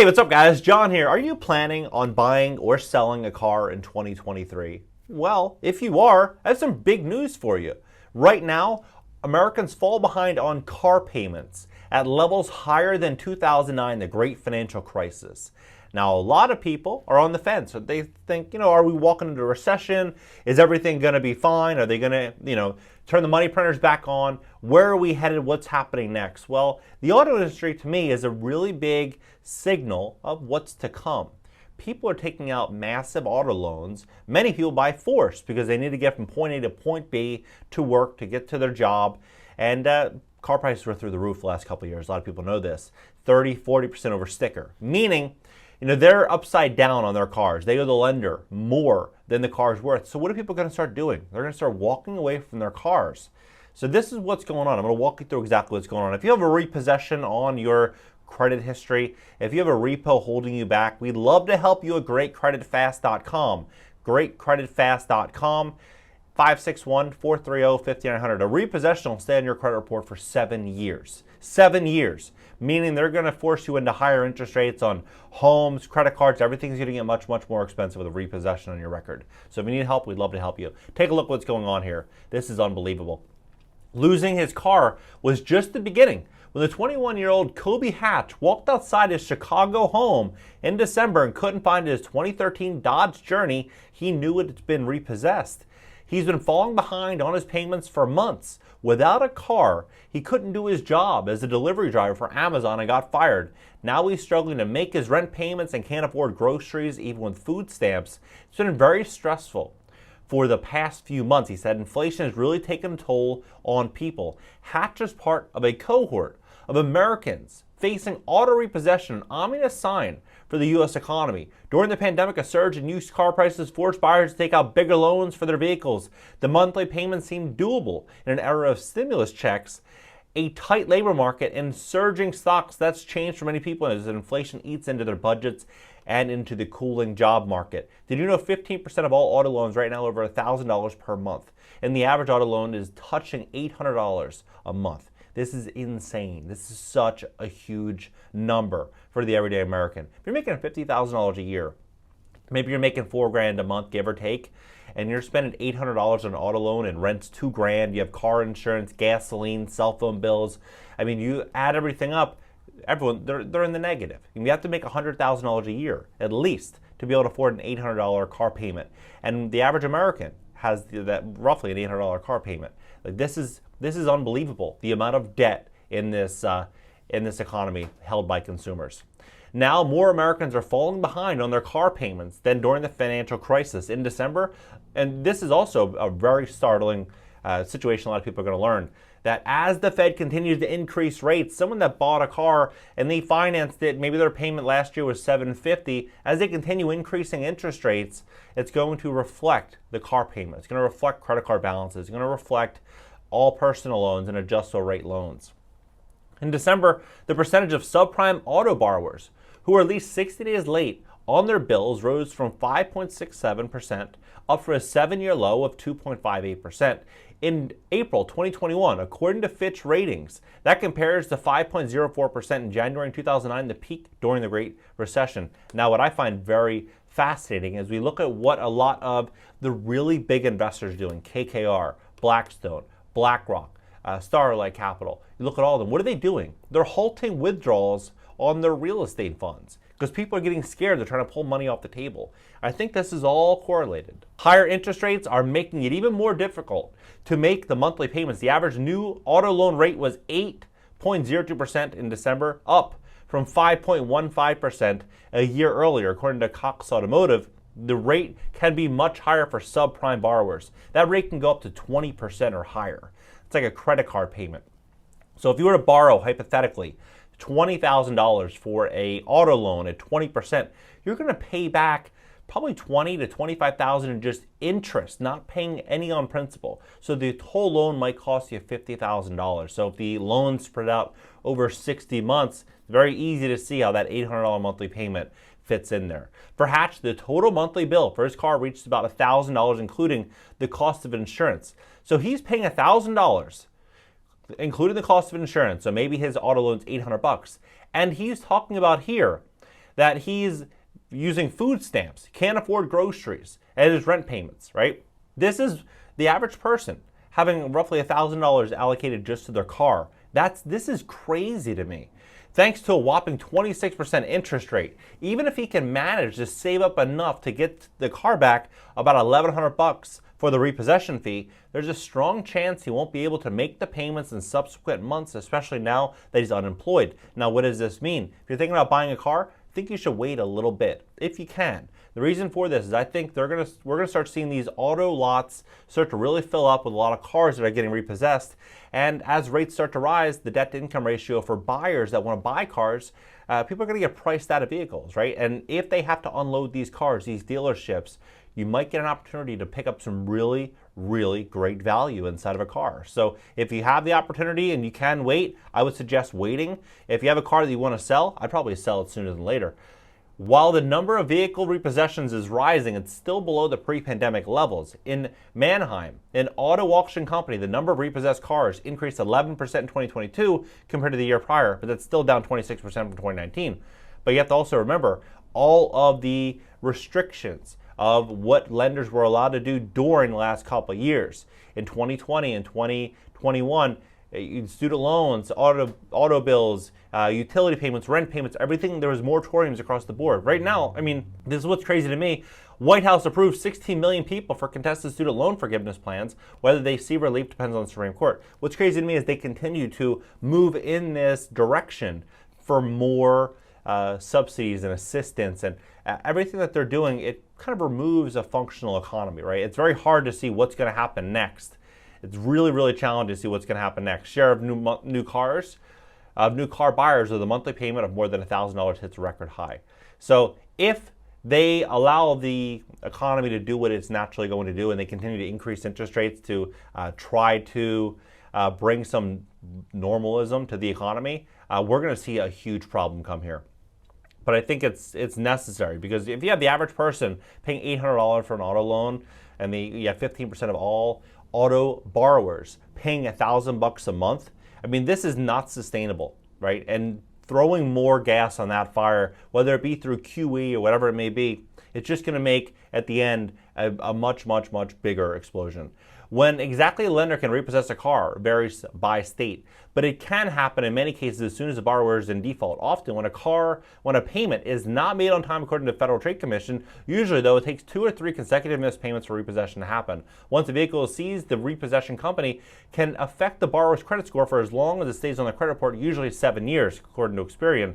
Hey, what's up guys? John here. Are you planning on buying or selling a car in 2023? Well, if you are, I have some big news for you. Right now, Americans fall behind on car payments at levels higher than 2009, the great financial crisis. Now, a lot of people are on the fence. They think, are we walking into a recession? Is everything going to be fine? Are they going to, turn the money printers back on? Where are we headed? What's happening next? Well, the auto industry to me is a really big signal of what's to come. People are taking out massive auto loans. Many people by force because they need to get from point A to point B to work, to get to their job. And car prices were through the roof the last couple of years. A lot of people know this. 30, 40% over sticker, meaning they're upside down on their cars. They owe the lender more than the car's worth. So what are people going to start doing? They're going to start walking away from their cars. So this is what's going on. I'm going to walk you through exactly what's going on. If you have a repossession on your credit history, if you have a repo holding you back, we'd love to help you at GreatCreditFast.com. GreatCreditFast.com. 561-430-5900. A repossession will stay on your credit report for 7 years. 7 years, meaning they're going to force you into higher interest rates on homes, credit cards. Everything's going to get much, much more expensive with a repossession on your record. So if you need help, we'd love to help you. Take a look at what's going on here. This is unbelievable. Losing his car was just the beginning. When the 21-year-old Kobe Hatch walked outside his Chicago home in December and couldn't find his 2013 Dodge Journey, he knew it had been repossessed. He's been falling behind on his payments for months. Without a car, he couldn't do his job as a delivery driver for Amazon and got fired. Now he's struggling to make his rent payments and can't afford groceries, even with food stamps. It's been very stressful for the past few months. He said inflation has really taken a toll on people. Hatch is part of a cohort of Americans facing auto repossession, an ominous sign for the U.S. economy. During the pandemic, a surge in used car prices forced buyers to take out bigger loans for their vehicles. The monthly payments seemed doable in an era of stimulus checks, a tight labor market, and surging stocks. That's changed for many people as inflation eats into their budgets and into the cooling job market. Did you know 15% of all auto loans right now are over $1,000 per month? And the average auto loan is touching $800 a month. This is insane. This is such a huge number for the everyday American. If you're making $50,000 a year, maybe you're making $4,000 a month, give or take, and you're spending $800 on an auto loan and rent's $2,000, you have car insurance, gasoline, cell phone bills. I mean, you add everything up, everyone, they're in the negative. And you have to make $100,000 a year, at least, to be able to afford an $800 car payment. And the average American has that roughly an $800 car payment. Like this is unbelievable, the amount of debt in this economy held by consumers. Now more Americans are falling behind on their car payments than during the financial crisis in December. And this is also a very startling situation a lot of people are going to learn, that as the Fed continues to increase rates, someone that bought a car and they financed it, maybe their payment last year was $750, as they continue increasing interest rates, it's going to reflect the car payment. It's going to reflect credit card balances. It's going to reflect all personal loans and adjustable rate loans. In December, the percentage of subprime auto borrowers who are at least 60 days late on their bills rose from 5.67% up for a 7-year low of 2.58%. In April 2021, according to Fitch Ratings, that compares to 5.04% in January 2009, the peak during the Great Recession. Now, what I find very fascinating is we look at what a lot of the really big investors are doing, KKR, Blackstone, BlackRock, Starlight Capital. You look at all of them. What are they doing? They're halting withdrawals on their real estate funds because people are getting scared. They're trying to pull money off the table. I think this is all correlated. Higher interest rates are making it even more difficult to make the monthly payments. The average new auto loan rate was 8.02% in December, up from 5.15% a year earlier. According to Cox Automotive, the rate can be much higher for subprime borrowers. That rate can go up to 20% or higher. It's like a credit card payment. So if you were to borrow, hypothetically, $20,000 for an auto loan at 20%, you're going to pay back probably $20,000 to $25,000 in just interest, not paying any on principal. So the whole loan might cost you $50,000. So if the loan's spread out over 60 months, it's very easy to see how that $800 monthly payment fits in there. For Hatch, the total monthly bill for his car reached about $1,000, including the cost of insurance. So he's paying $1,000, including the cost of insurance. So maybe his auto loan's $800. And he's talking about here that he's using food stamps, can't afford groceries, and his rent payments, right? This is the average person having roughly $1,000 allocated just to their car. This is crazy to me. Thanks to a whopping 26% interest rate, even if he can manage to save up enough to get the car back about $1,100 for the repossession fee, there's a strong chance he won't be able to make the payments in subsequent months, especially now that he's unemployed. Now, what does this mean? If you're thinking about buying a car, I think you should wait a little bit, if you can. The reason for this is I think we're gonna start seeing these auto lots start to really fill up with a lot of cars that are getting repossessed. And as rates start to rise, the debt-to-income ratio for buyers that want to buy cars, people are going to get priced out of vehicles, right? And if they have to unload these cars, these dealerships, you might get an opportunity to pick up some really, really great value inside of a car. So if you have the opportunity and you can wait, I would suggest waiting. If you have a car that you want to sell, I'd probably sell it sooner than later. While the number of vehicle repossessions is rising, it's still below the pre-pandemic levels. In Mannheim, an auto auction company, the number of repossessed cars increased 11% in 2022 compared to the year prior, but that's still down 26% from 2019. But you have to also remember all of the restrictions of what lenders were allowed to do during the last couple of years. In 2020 and 2021, student loans, auto bills, utility payments, rent payments, everything, there was moratoriums across the board. Right now, I mean, this is what's crazy to me. White House approved 16 million people for contested student loan forgiveness plans. Whether they see relief depends on the Supreme Court. What's crazy to me is they continue to move in this direction for more subsidies and assistance, and everything that they're doing, it kind of removes a functional economy, right? It's very hard to see what's going to happen next. It's really, really challenging to see what's going to happen next. Share of new car buyers with a monthly payment of more than $1,000 hits a record high. So if they allow the economy to do what it's naturally going to do, and they continue to increase interest rates to try to bring some normalism to the economy, we're going to see a huge problem come here. But I think it's necessary, because if you have the average person paying $800 for an auto loan, and you have 15% of all auto borrowers paying $1,000 a month, I mean, this is not sustainable, right? And throwing more gas on that fire, whether it be through QE or whatever it may be, it's just going to make, at the end, a much, much, much bigger explosion. When exactly a lender can repossess a car varies by state, but it can happen in many cases as soon as the borrower is in default. Often when a payment is not made on time according to the Federal Trade Commission, usually though it takes 2 or 3 consecutive missed payments for repossession to happen. Once a vehicle is seized, the repossession company can affect the borrower's credit score for as long as it stays on the credit report, usually 7 years, according to Experian.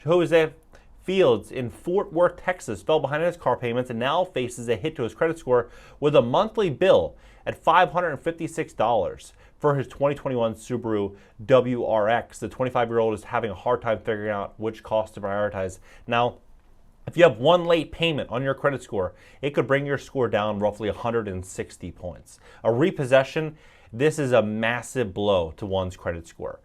Jose Fields in Fort Worth, Texas, fell behind in his car payments and now faces a hit to his credit score with a monthly bill at $556 for his 2021 Subaru WRX. The 25-year-old is having a hard time figuring out which cost to prioritize. Now, if you have one late payment on your credit score, it could bring your score down roughly 160 points. A repossession, this is a massive blow to one's credit score.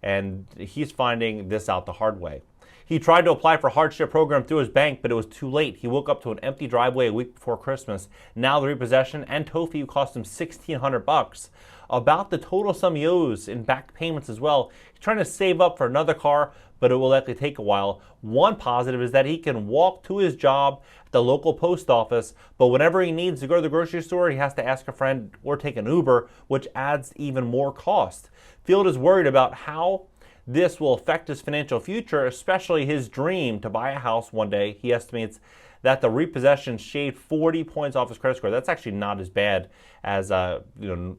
And he's finding this out the hard way. He tried to apply for a hardship program through his bank, but it was too late. He woke up to an empty driveway a week before Christmas. Now the repossession and tow fee cost him $1,600. About the total sum he owes in back payments as well. He's trying to save up for another car, but it will likely take a while. One positive is that he can walk to his job at the local post office, but whenever he needs to go to the grocery store, he has to ask a friend or take an Uber, which adds even more cost. Field is worried about how this will affect his financial future, especially his dream to buy a house one day. He estimates that the repossession shaved 40 points off his credit score. That's actually not as bad as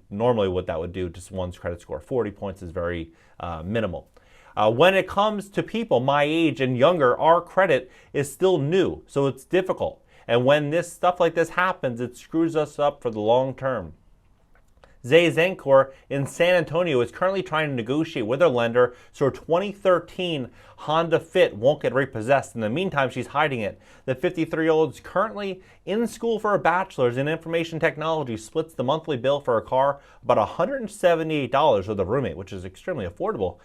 normally what that would do to one's credit score. 40 points is very minimal. When it comes to people my age and younger, our credit is still new, so it's difficult. And when this stuff like this happens, it screws us up for the long term. Zay Zancor in San Antonio is currently trying to negotiate with her lender so her 2013 Honda Fit won't get repossessed. In the meantime, she's hiding it. The 53-year-old is currently in school for a bachelor's in information technology, splits the monthly bill for her car about $178 with a roommate, which is extremely affordable.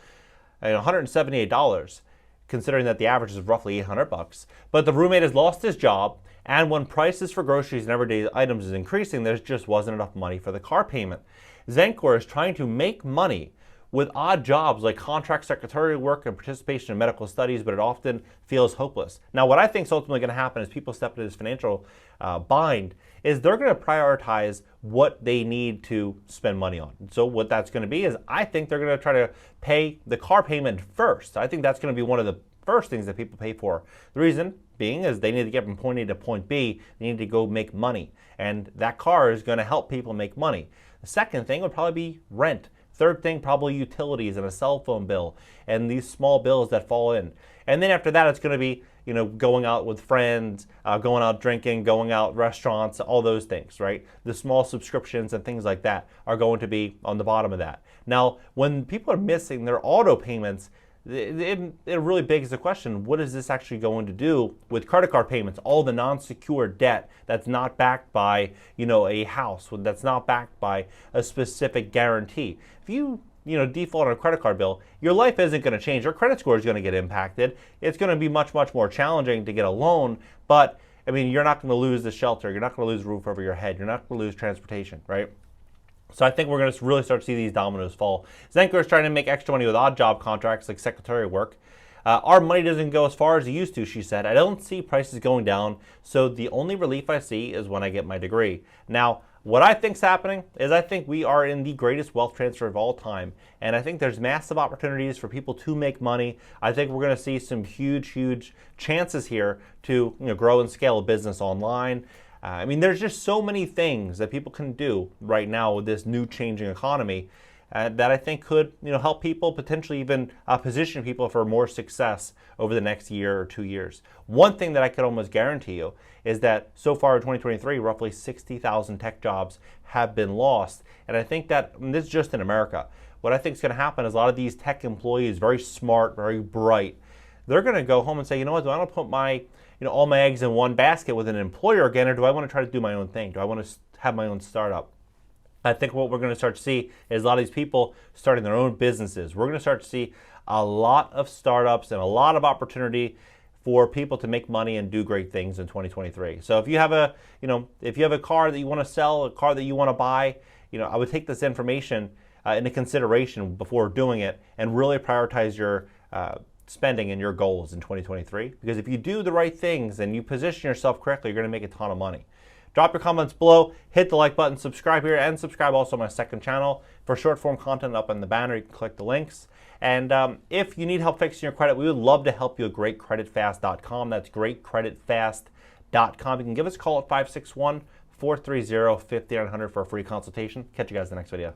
$178, considering that the average is roughly $800. But the roommate has lost his job, and when prices for groceries and everyday items is increasing, there just wasn't enough money for the car payment. Zancor is trying to make money with odd jobs like contract secretarial work and participation in medical studies, but it often feels hopeless. Now, what I think is ultimately going to happen is people step into this financial bind is they're going to prioritize what they need to spend money on. So what that's going to be is I think they're going to try to pay the car payment first. I think that's going to be one of the first things that people pay for. The reason being is they need to get from point A to point B. They need to go make money. And that car is going to help people make money. The second thing would probably be rent. Third thing, probably utilities and a cell phone bill and these small bills that fall in. And then after that, it's going to be, going out with friends, going out drinking, going out restaurants, all those things, right? The small subscriptions and things like that are going to be on the bottom of that. Now, when people are missing their auto payments, it really begs the question, what is this actually going to do with credit card payments, all the non-secured debt that's not backed by, a house, that's not backed by a specific guarantee. If you, default on a credit card bill, your life isn't going to change. Your credit score is going to get impacted. It's going to be much, much more challenging to get a loan, but you're not going to lose the shelter. You're not going to lose the roof over your head. You're not going to lose transportation, right? So I think we're going to really start to see these dominoes fall. Zenko is trying to make extra money with odd job contracts like secretarial work. Our money doesn't go as far as it used to, she said. I don't see prices going down, so the only relief I see is when I get my degree. Now, what I think's happening is I think we are in the greatest wealth transfer of all time, and I think there's massive opportunities for people to make money. I think we're going to see some huge, huge chances here to grow and scale a business online. There's just so many things that people can do right now with this new changing economy that I think could help people, potentially even position people for more success over the next year or 2 years. One thing that I could almost guarantee you is that so far in 2023, roughly 60,000 tech jobs have been lost. And I think that, and this is just in America, what I think is going to happen is a lot of these tech employees, very smart, very bright, they're going to go home and say, do I want to put my all my eggs in one basket with an employer again, or do I want to try to do my own thing? Do I want to have my own startup? I think what we're going to start to see is a lot of these people starting their own businesses. We're going to start to see a lot of startups and a lot of opportunity for people to make money and do great things in 2023. So if you have a car that you want to sell, a car that you want to buy, I would take this information into consideration before doing it and really prioritize your spending and your goals in 2023, because if you do the right things and you position yourself correctly, you're going to make a ton of money. Drop your comments below, hit the like button, subscribe here, and subscribe also to my second channel for short form content up in the banner. You can click the links. And if you need help fixing your credit, we would love to help you at GreatCreditFast.com. That's GreatCreditFast.com. You can give us a call at 561-430-5900 for a free consultation. Catch you guys in the next video.